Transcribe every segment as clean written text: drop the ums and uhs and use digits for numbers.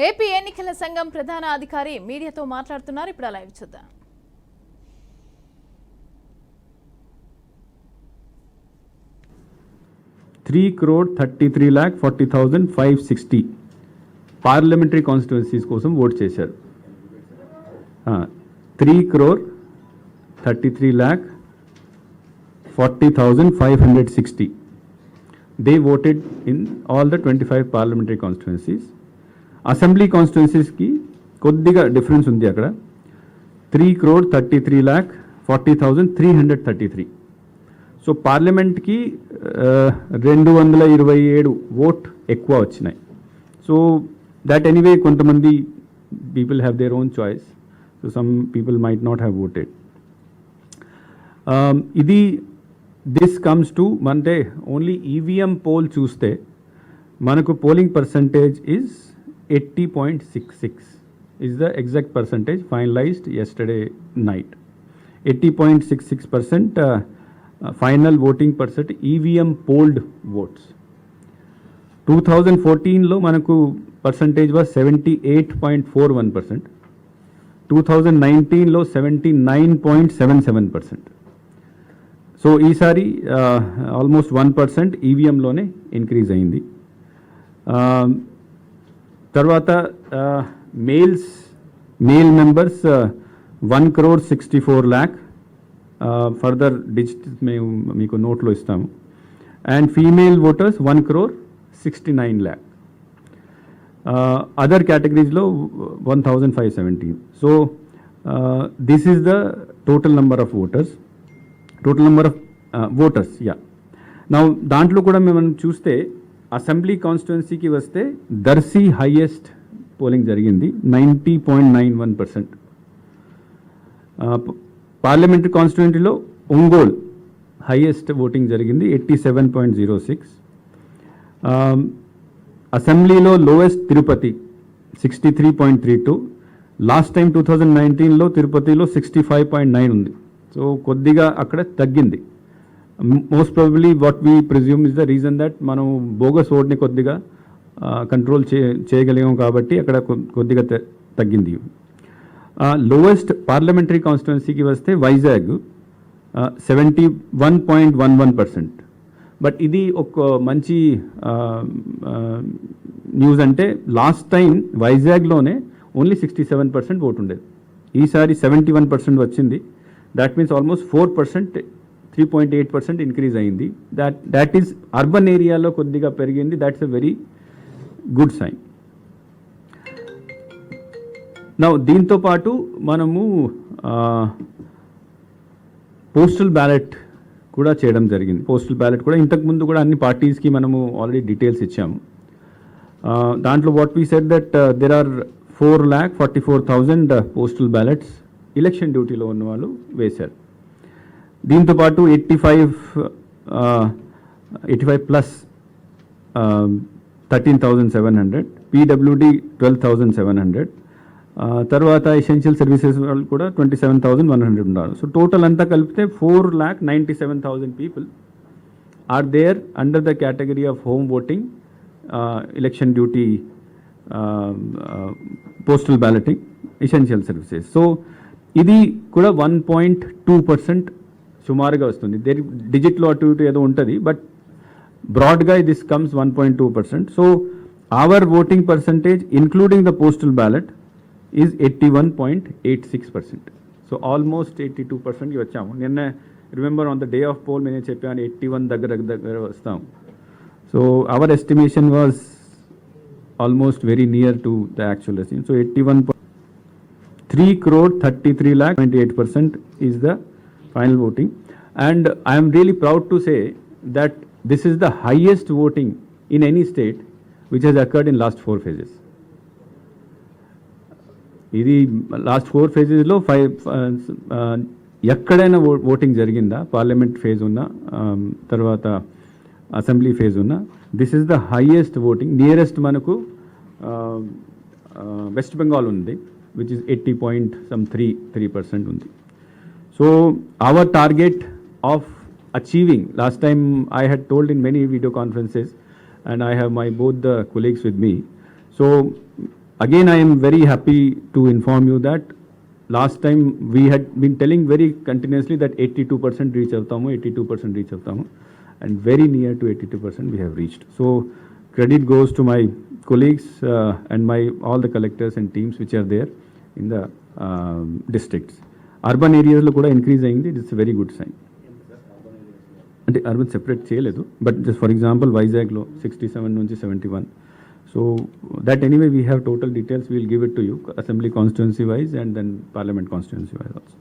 AP ఎన్నికల సంఘం ప్రధాన అధికారి మీడియాతో మాట్లాడుతున్నారు. ఇప్పుడు లైవ్ చూద్దాం. crore 33,40,560 పార్లమెంటరీ కాన్స్టిట్యున్సీస్ కోసం ఓట్ చేశారు. 3 crore 33,40,560 they voted in all the 25 parliamentary constituencies. Assembly కాన్స్టిట్యున్సీస్కి కొద్దిగా డిఫరెన్స్ ఉంది. అక్కడ 3,33,40,333. సో పార్లమెంట్కి 227 ఓట్ ఎక్కువ వచ్చినాయి. సో దట్ ఎనీవే కొంతమంది people have their own choice. So some people might not have voted. ఇది దిస్ కమ్స్ టు అంటే ఓన్లీ ఈవీఎం పోల్ చూస్తే మనకు polling percentage is 80.66 is the exact percentage finalized yesterday night. 80.66% final voting percent EVM polled votes. 2014 లో మనకు percentage was 78.41%. 2019 లో 79.77%. So ఈసారి almost 1% ఈవీఎంలోనే increase అయింది. తర్వాత మేల్ మెంబర్స్ 1,64,00,000 ఫర్దర్ డిజిట్ మేము మీకు నోట్లో ఇస్తాము. And female voters 1,69,00,000. అదర్ కేటగిరీస్లో 1,517. So this is the total number of voters. నా దాంట్లో కూడా మేము చూస్తే అసెంబ్లీ కాన్స్టిట్యున్సీకి వస్తే దర్శి హైయెస్ట్ పోలింగ్ జరిగింది 90.91%. పార్లమెంటరీ కాన్స్టిట్యున్సీలో ఒంగోల్ హైయెస్ట్ ఓటింగ్ జరిగింది 87.06. అసెంబ్లీలో లోయెస్ట్ తిరుపతి 63.32. లాస్ట్ టైం 2019లో తిరుపతిలో 65.9 ఉంది. సో కొద్దిగా అక్కడ తగ్గింది. Most probably what we presume is the reason that మనం బోగస్ ఓట్ని కొద్దిగా కంట్రోల్ చేయగలిగాం కాబట్టి అక్కడ కొద్దిగా తగ్గింది. లోవెస్ట్ పార్లమెంటరీ కాన్స్టిట్యున్సీకి వస్తే వైజాగ్ 71.11%. బట్ ఇది ఒక మంచి న్యూస్. అంటే లాస్ట్ టైం వైజాగ్లోనే ఓన్లీ 67% ఓటు ఉండేది. ఈసారి 71% వచ్చింది. దాట్ మీన్స్ ఆల్మోస్ట్ 4%, 3.8% ఇంక్రీజ్ అయింది. దాట్ ఈస్ అర్బన్ ఏరియాలో కొద్దిగా పెరిగింది. That's a very good sign. నా దీంతో పాటు మనము పోస్టల్ బ్యాలెట్ కూడా చేయడం జరిగింది. పోస్టల్ బ్యాలెట్ కూడా ఇంతకుముందు కూడా అన్ని పార్టీస్కి మనము ఆల్రెడీ డీటెయిల్స్ ఇచ్చాము. దాంట్లో what we said that there are 4,44,000 postal ballots election డ్యూటీలో ఉన్న వాళ్ళు వేశారు. దీంతోపాటు 85 ప్లస్ 13,700, పీడబ్ల్యూడి 12,700, తర్వాత ఎసెన్షియల్ సర్వీసెస్ వాళ్ళు కూడా 27,100 ఉన్నారు. సో టోటల్ అంతా కలిపితే 4,97,000 people are there under the category of home voting, election duty, postal balloting, essential services. So ఇది కూడా 1.2% సుమారుగా వస్తుంది. డిజిట్లో అటు ఇటు ఏదో ఉంటుంది, బట్ బ్రాడ్గా this comes 1.2%. So our voting percentage including the postal ballot is 81.86%. So almost 82%కి వచ్చాము. నిన్న remember on the day of poll నేను చెప్పాను 81 దగ్గర వస్తాం. So our estimation was almost very near to the actual estimation. So 3,33,28% is the final voting, and I am really proud to say that this is the highest voting in any state which has occurred in last 4 phases. ఇది last 4 phases-లో 5 ఎక్కడైనా voting జరిగిందా, parliament phase ఉన్నా తర్వాత assembly phase ఉన్నా, this is the highest voting. Nearest మనకు west Bengal ఉంది, which is 80.3% ఉంది. So our target of achieving, last time I had told in many video conferences and I have my both the colleagues with me. So again, I am very happy to inform you that last time we had been telling very continuously that 82% reach avtamu, 82% reach avtamu, and very near to 82% we have reached. So credit goes to my colleagues and my all the collectors and teams which are there in the districts. Urban areas lo kuda increase ayindi. It's a very good sign. అంటే urban separate చేయలేదు, but just for example వైజాగ్లో 67 నుంచి 71. So that anyway we have total details, we'll give it to you assembly constituency wise and then parliament constituency wise also.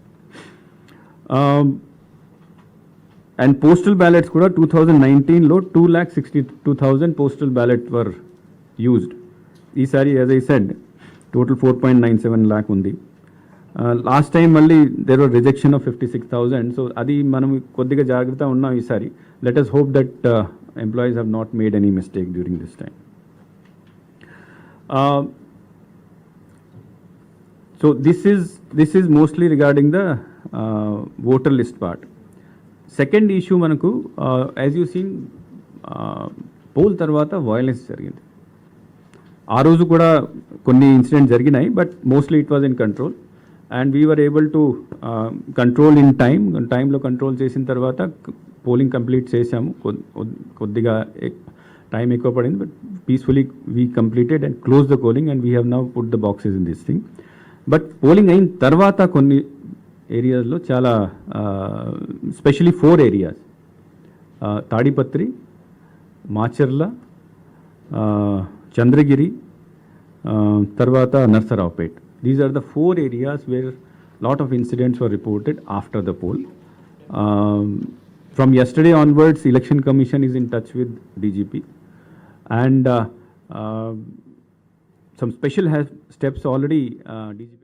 And postal ballots కూడా 2019లో 2,62,000 postal ballot were used. ఈసారి as I said total 4.97 lakh ఉంది. Last time మళ్ళీ there were rejection of 56,000. So అది మనం కొద్దిగా జాగ్రత్త ఉన్నాం ఈసారి. Let us hope that employees have not made any mistake during this time. So this is mostly regarding the voter list part. Second issue మనకు as you seen pole తర్వాత violence జరిగింది. ఆ రోజు కూడా కొన్ని ఇన్సిడెంట్స్ జరిగినాయి, but mostly it was in control and we were able to control in టైంలో control చేసిన తర్వాత పోలింగ్ కంప్లీట్ చేసాము. కొద్దిగా టైం ఎక్కువ పడింది, but peacefully we completed and close the polling and we have now put the boxes in this thing. But polling అయిన తర్వాత కొన్ని ఏరియాస్లో చాలా స్పెషలీ 4 areas, తాడిపత్రి, మాచర్ల, చంద్రగిరి, తర్వాత Narasaraopet. These are the 4 areas where lot of incidents were reported after the poll. From yesterday onwards, Election Commission is in touch with DGP and some special steps already DGP.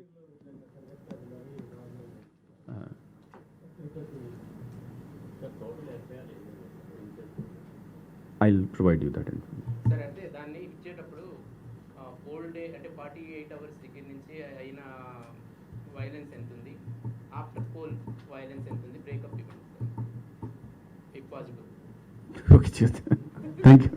I'll provide you that information. Sir, అంటే దాన్ని ఇచ్చేటప్పుడు pole day అంటే 48 hours దగ్గర నుంచి అయిన violence ఎంత ఉంది, after pole violence ఎంత ఉంది, బ్రేకప్ ఇవ్వండి sir if possible. Okay, thank you.